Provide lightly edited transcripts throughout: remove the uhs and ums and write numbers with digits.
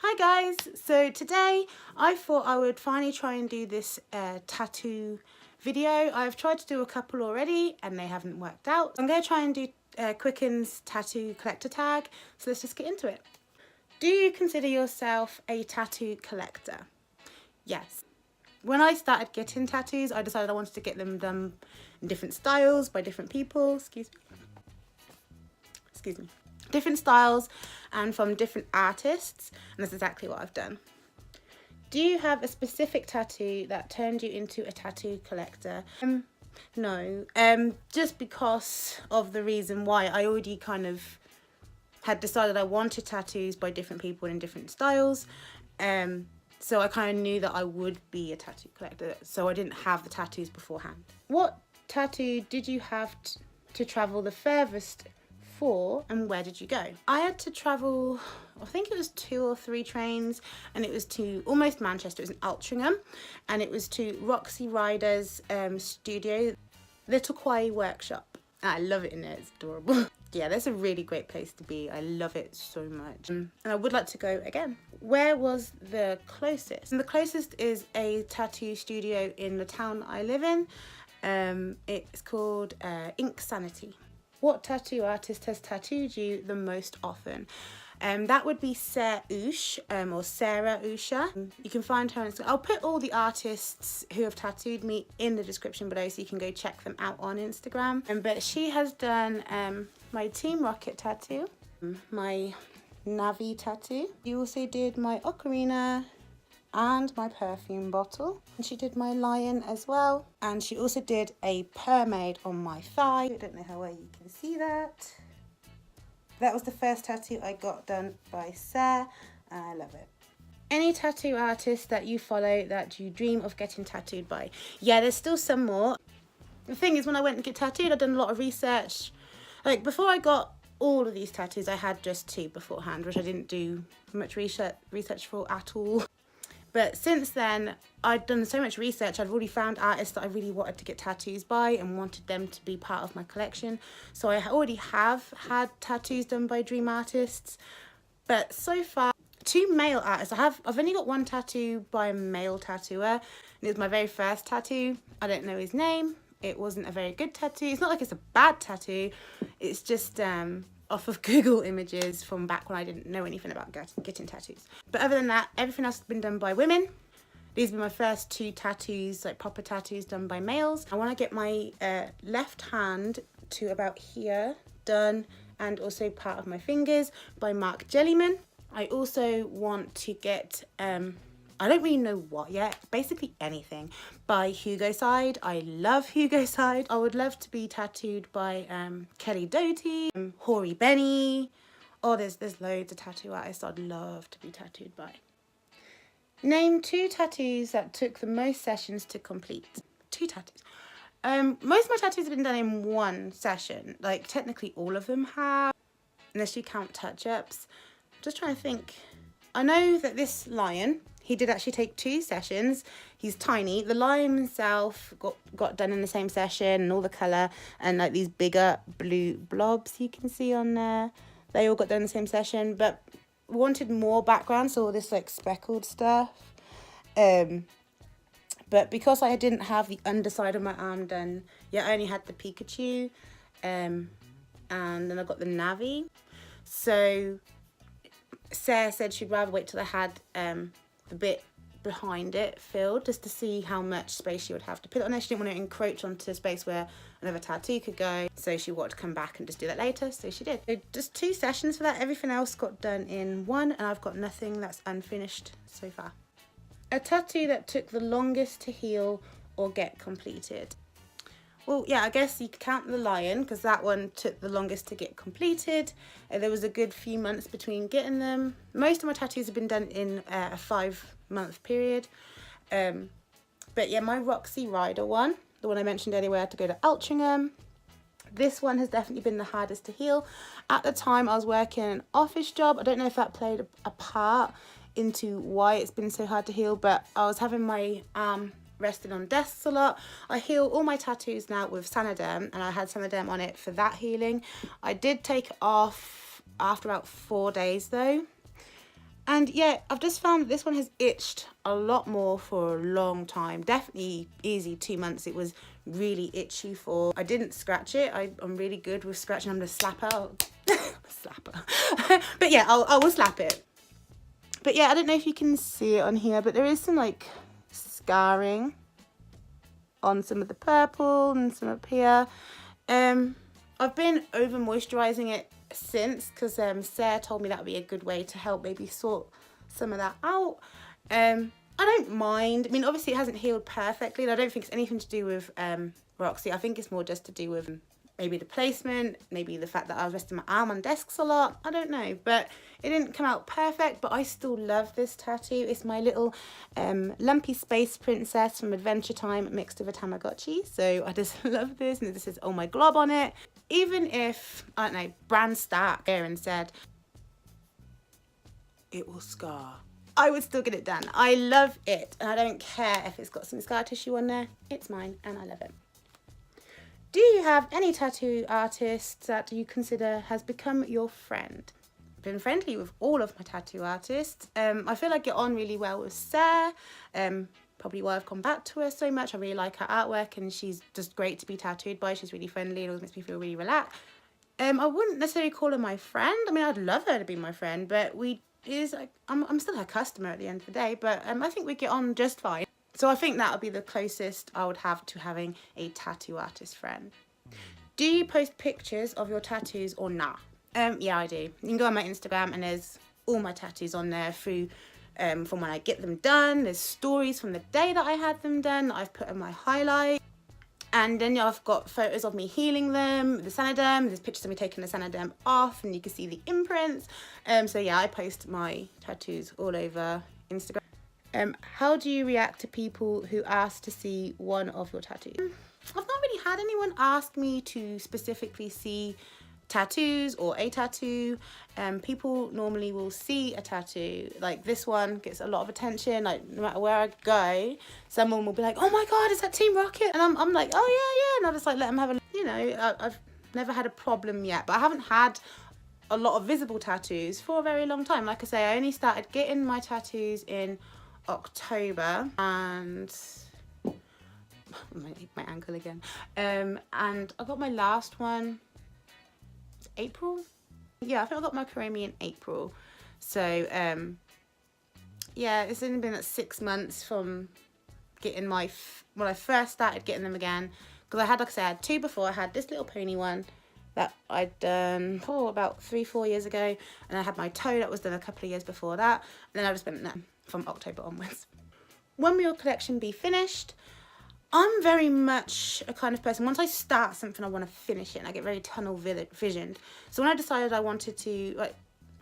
Hi guys, so today I thought I would finally try and do this tattoo video. I've tried to do a couple already and they haven't worked out. I'm going to try and do Qcknd's tattoo collector tag, so let's just get into it. Do you consider yourself a tattoo collector? Yes. When I started getting tattoos, I decided I wanted to get them done in different styles by different people. Excuse me. Different styles and from different artists, and that's exactly what I've done. Do you have a specific tattoo that turned you into a tattoo collector? No, just because of the reason why I already kind of had decided I wanted tattoos by different people in different styles. So I kind of knew that I would be a tattoo collector, so I didn't have the tattoos beforehand. What tattoo did you have to travel the furthest for, and where did you go? I had to travel, I think it was 2 or 3 trains, and it was to almost Manchester. It was in Altrincham, and it was to Roxy Ryder's studio, Little Quay Workshop. I love it in there, it's adorable. Yeah, that's a really great place to be. I love it so much, and I would like to go again. Where was the closest? And the closest is a tattoo studio in the town I live in. It's called Qcknd. What tattoo artist has tattooed you the most often? That would be Sarah Oosh, or Sarah Oosha. You can find her on Instagram. I'll put all the artists who have tattooed me in the description below so you can go check them out on Instagram. But she has done my Team Rocket tattoo, my Navi tattoo. You also did my ocarina and my perfume bottle, and she did my lion as well, and she also did a pomade on my thigh. I don't know how well you can see that. That was the first tattoo I got done by Sarah, and I love it. Any tattoo artist that you follow that you dream of getting tattooed by? Yeah, there's still some more. The thing is, when I went to get tattooed, I'd done a lot of research. Like, before I got all of these tattoos, I had just 2 beforehand, which I didn't do much research for at all. But since then, I'd done so much research, I'd already found artists that I really wanted to get tattoos by and wanted them to be part of my collection. So I already have had tattoos done by dream artists. But so far, 2 male artists. I've only got 1 tattoo by a male tattooer. And it was my very first tattoo. I don't know his name. It wasn't a very good tattoo. It's not like it's a bad tattoo. It's just off of Google images from back when I didn't know anything about getting tattoos. But other than that, everything else has been done by women. These were my first 2 tattoos, like proper tattoos done by males. I want to get my left hand to about here done, and also part of my fingers by Mark Jellyman. I also want to get I don't really know what yet, basically anything, by Qcknd. I love Qcknd. I would love to be tattooed by Kelly Doty, Hori Benny. Oh, there's loads of tattoo artists I'd love to be tattooed by. Name 2 tattoos that took the most sessions to complete. 2 tattoos. Most of my tattoos have been done in 1 session. Like, technically all of them have, unless you count touch-ups. Just trying to think. I know that this lion, he did actually take 2 sessions. He's tiny. The lion himself got done in the same session, and all the colour, and like these bigger blue blobs you can see on there, they all got done in the same session, but wanted more background, so all this like speckled stuff. But because I didn't have the underside of my arm done, yeah, I only had the Pikachu, and then I got the Navi. So Sarah said she'd rather wait till I had the bit behind it filled, just to see how much space she would have to put on there. She didn't want to encroach onto a space where another tattoo could go, so she wanted to come back and just do that later, so she did. So just 2 sessions for that. Everything else got done in 1, and I've got nothing that's unfinished so far. A tattoo that took the longest to heal or get completed. Well, yeah, I guess you could count the lion, because that one took the longest to get completed. There was a good few months between getting them. Most of my tattoos have been done in a 5-month period. But yeah, my Roxy Ryder one, the one I mentioned earlier where I had to go to Altrincham, this one has definitely been the hardest to heal. At the time, I was working an office job. I don't know if that played a part into why it's been so hard to heal, but I was having my arm rested on desks a lot. I heal all my tattoos now with Qcknd, and I had Qcknd on it for that healing. I did take it off after about 4 days though, And yeah, I've just found that this one has itched a lot more for a long time. Definitely easy 2 months. It was really itchy for. I didn't scratch it. I'm really good with scratching. I'm gonna slap out. Slap her. But yeah, I will slap it. But yeah, I don't know if you can see it on here, but there is some like scarring on some of the purple and some up here. I've been over moisturizing it since, because Sarah told me that would be a good way to help maybe sort some of that out. I don't mind. I mean, obviously it hasn't healed perfectly, and I don't think it's anything to do with Roxy. I think it's more just to do with maybe the placement, maybe the fact that I was resting my arm on desks a lot. I don't know, but it didn't come out perfect, but I still love this tattoo. It's my little lumpy space princess from Adventure Time mixed with a Tamagotchi. So I just love this, and this is all my glob on it. Even if, I don't know, Bran Stark here and said, it will scar, I would still get it done. I love it, and I don't care if it's got some scar tissue on there. It's mine, and I love it. Do you have any tattoo artists that you consider has become your friend? I've been friendly with all of my tattoo artists. I feel I get on really well with Sarah. Probably why I've come back to her so much. I really like her artwork, and she's just great to be tattooed by. She's really friendly and always makes me feel really relaxed. I wouldn't necessarily call her my friend. I mean, I'd love her to be my friend, but I'm still her customer at the end of the day. But I think we get on just fine. So I think that would be the closest I would have to having a tattoo artist friend. Do you post pictures of your tattoos or not? Yeah, I do. You can go on my Instagram, and there's all my tattoos on there through from when I get them done. There's stories from the day that I had them done that I've put in my highlight. And then I've got photos of me healing them, the Sanoderm. There's pictures of me taking the Sanoderm off, and you can see the imprints. So yeah, I post my tattoos all over Instagram. How do you react to people who ask to see one of your tattoos? I've not really had anyone ask me to specifically see tattoos or a tattoo. People normally will see a tattoo. Like this one gets a lot of attention. Like no matter where I go, someone will be like, oh my god, is that Team Rocket? And I'm like, oh yeah, and I'll just like let them have a, you know, I've never had a problem yet, but I haven't had a lot of visible tattoos for a very long time. Like I say, I only started getting my tattoos in October, and my ankle again, and I got my last one April. Yeah, I think I got my Kuromi in April. So yeah, it's only been like 6 months from getting my when I first started getting them again, because I had, like I said, I had two before. I had this little pony one that I'd done about 3-4 years ago, and I had my toe that was done a couple of years before that, and then I just went no, from October onwards. When will your collection be finished? I'm very much a kind of person, once I start something, I want to finish it, and I get very tunnel visioned. So when I decided I wanted to, like,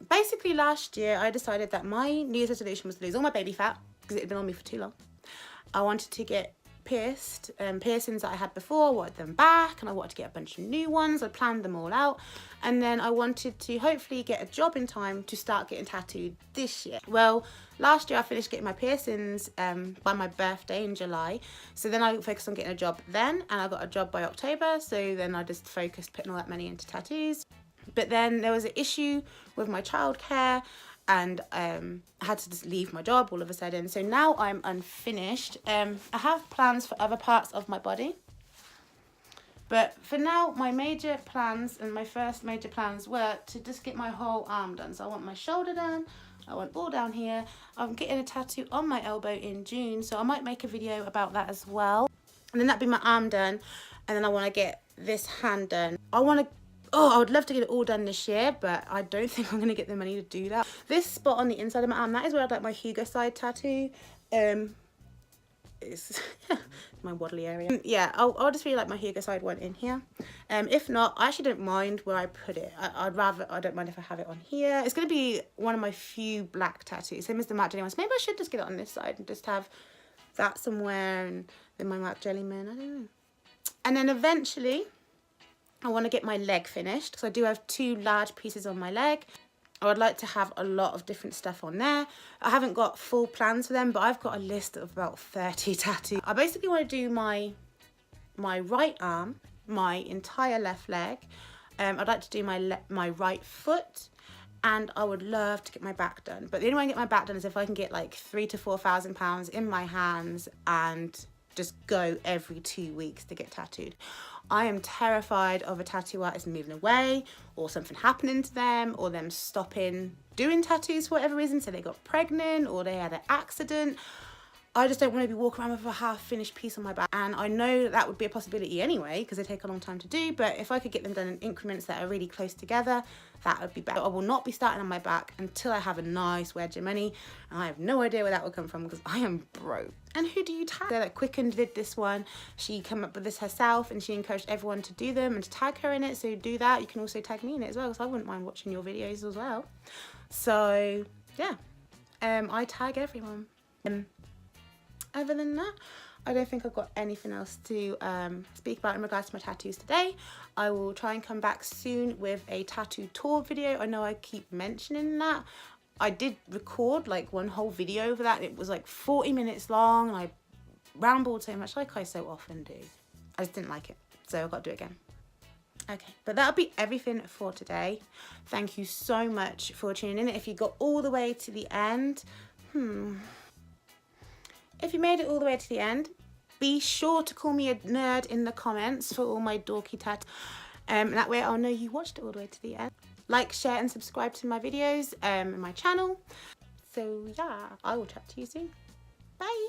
basically last year, I decided that my New Year's resolution was to lose all my baby fat, because it had been on me for too long. I wanted to get pierced, piercings that I had before, I wanted them back, and I wanted to get a bunch of new ones. I planned them all out, and then I wanted to hopefully get a job in time to start getting tattooed this year. Well, last year I finished getting my piercings by my birthday in July, so then I focused on getting a job then, and I got a job by October, so then I just focused putting all that money into tattoos. But then there was an issue with my childcare, and I had to just leave my job all of a sudden. So now I'm unfinished. I have plans for other parts of my body, but for now my major plans, and my first major plans, were to just get my whole arm done. So I want my shoulder done, I want all down here. I'm getting a tattoo on my elbow in June, so I might make a video about that as well. And then that'd be my arm done, and then I want to get this hand done. I would love to get it all done this year, but I don't think I'm going to get the money to do that. This spot on the inside of my arm, that is where I'd like my Hugo side tattoo. It's my waddly area. Yeah, I'll just really like my Hugo side one in here. If not, I actually don't mind where I put it. I don't mind if I have it on here. It's going to be one of my few black tattoos, same as the Mark Jellyman. So maybe I should just get it on this side and just have that somewhere, and then my Mark Jellyman, I don't know. And then eventually I want to get my leg finished, because I do have 2 large pieces on my leg. I would like to have a lot of different stuff on there. I haven't got full plans for them, but I've got a list of about 30 tattoos. I basically want to do my right arm, my entire left leg. I'd like to do my right foot, and I would love to get my back done. But the only way I get my back done is if I can get like £3,000 to £4,000 in my hands and just go every 2 weeks to get tattooed. I am terrified of a tattoo artist moving away, or something happening to them, or them stopping doing tattoos for whatever reason, so they got pregnant or they had an accident. I just don't want to be walking around with a half-finished piece on my back. And I know that would be a possibility anyway, because they take a long time to do, but if I could get them done in increments that are really close together, that would be better. I will not be starting on my back until I have a nice wedge of money, and I have no idea where that will come from because I am broke. And who do you tag? So that Qcknd did this one. She came up with this herself, and she encouraged everyone to do them and to tag her in it. So do that. You can also tag me in it as well, because I wouldn't mind watching your videos as well. So yeah, I tag everyone. Other than that, I don't think I've got anything else to speak about in regards to my tattoos today. I will try and come back soon with a tattoo tour video. I know I keep mentioning that. I did record like one whole video of that. It was like 40 minutes long, and I rambled so much like I so often do. I just didn't like it, so I've got to do it again. Okay, but that'll be everything for today. Thank you so much for tuning in. If you got all the way to the end, if you made it all the way to the end, be sure to call me a nerd in the comments for all my dorky tats. That way I'll know you watched it all the way to the end. Like, share and subscribe to my videos and my channel. So yeah, I will chat to you soon. Bye.